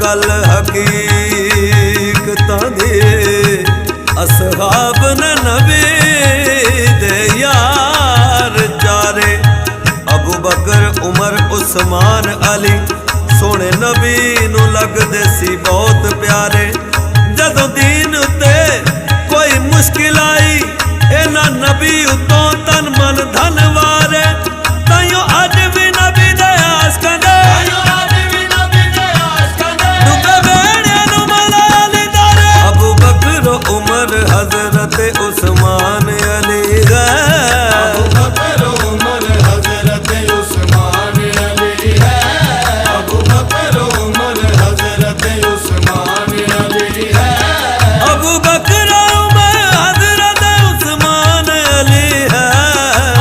गल हकीकतां दी असहाब ने नबी दे यार चारे अबू बकर उमर उस्मान अली सोने नबी नू लगदे सी बहुत प्यारे। जदों दीन उत्ते कोई मुश्किल आई इन्हां नबी उतों तन मन धन वारे ताइयों अज भी नबी दे आस कंदे अबू बकर उमर हजरत उस्मान अली है। अबू बकर उमर हजरत उस्मान अली है। अबू बकर उमर हजरत उस्मान अली है। अबू बकर उमर हजरत उस्मान अली है।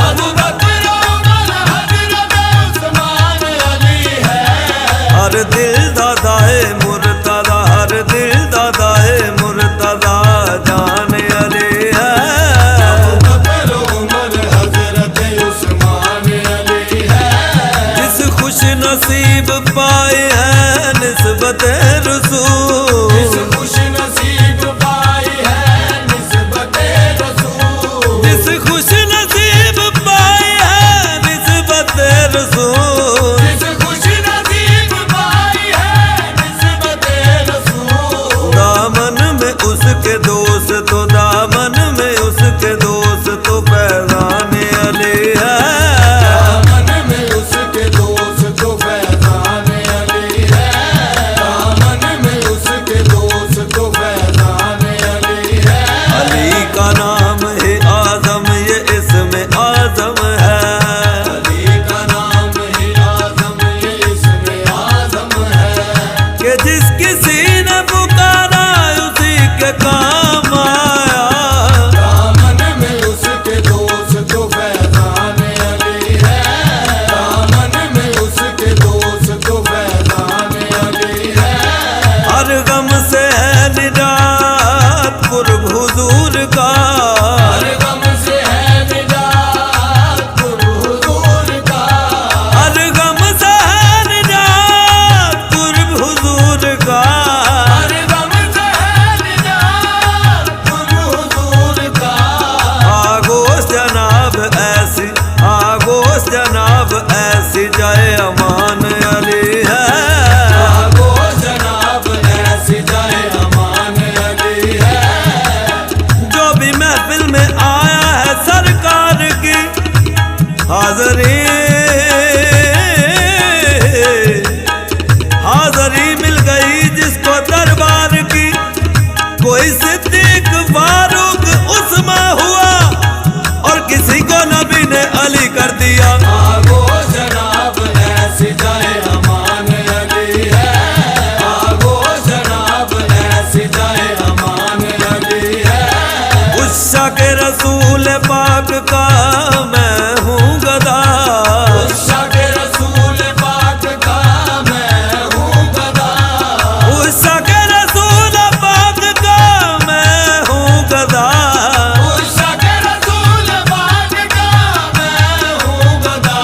अबू बकर उमर हजरत उस्मान अली है। हर दिल दादाए मुर्तदा हर दिल दादाए मुर्तदा जान अली है। अबू बकर उमर हजरत उस्मान अली है। जिस खुश नसीब पाए हैं निस्बत रसूल जिस खुश नसीब पाई है निस्बत रसूल जिस खुश नसीब पाए हैं निस्बत रसूल जिस खुश नसीब पाई है निस्बत रसूल दामन में उसके दोस्त तो दामन में उसके दोस्त तो फैजान अली है। दामन में उसके दोस्त तो फैजान अली है। दामन में उसके दोस्त तो फैजान अली है। अली का नाम है आजम ये इसमें आजम है। अली का नाम ही आजम ये इसमें आजम है। कि जिस किसी ने पुकारा उसी के काम आया। दामन में उसके दोस्त तो फैजान अली है। दामन में उसके दोस्त तो फैजान अली है। हर गम से है निजात कुर्ब हुजूर का। हर गम से है निजात कुर्ब हुजूर का। हर गम से है निजात कुर्ब हुजूर का। हर गम से है निजात कुर्ब हुजूर का। आगोश जनाब ऐसी जाए अमान अली है। आगो जनाब ऐसी जाए अमान अली है। जो भी महफिल में आया है सरकार की हाजरी मिल गई जिसको दरबार की। कोई सिद्दीक फारूक उस्मान हुआ और किसी को नबी ने अली कर दिया। आगो जनाब ऐसी जाए अमान अली है। आगो जनाब ऐसी जाए अमान अली है। उस के रसूल पाक का मैं हूँ गदा। उस के रसूल पाक का मैं हूँ गदा। उस के रसूल पाक का मैं हूँ गदा। उस के रसूल पाक का मैं हूँ गदा।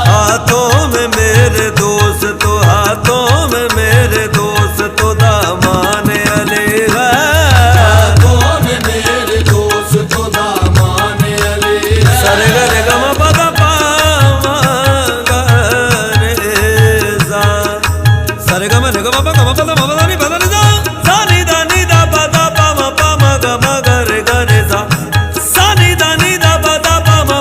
हाथों में मेरे दोस्त तो हाथों में मेरे दोस्त तो दामान अली है। हाथों में मेरे दोस्त तो दामान अली है। सरे गरे गम पद पामा गरे सा सरे गम ने गम पद पद नि पद नि सा सा नि दा पद पामा पामा गम गरे गरे सा सा नि दा पद पामा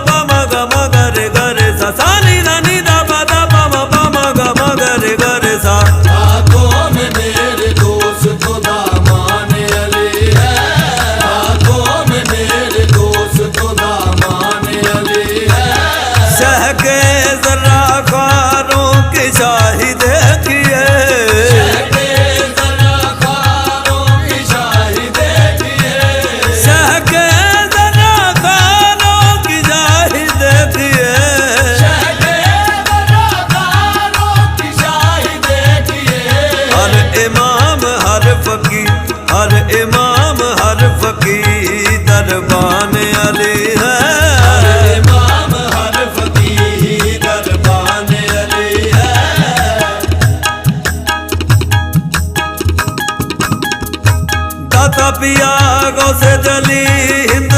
गम गरे गरे सा सा नि दा पद पामा गम गरे गरे सा। हाथों में मेरे दोस्त तो दामान अली है। हाथों में मेरे दोस्त तो दामान अली है। शह के जरा खारों की शाही देखिए। शहके ज़रा ख्वारों की शाही देखिए। शह के जरा खारों की शाही देखिए। शहके ज़रा ख्वारों की शाही देखिए। हर इमाम हर फकीर दरबान अली है। हर इमाम हर फकीर दरबान अली है। पिया गौसे जली हिंद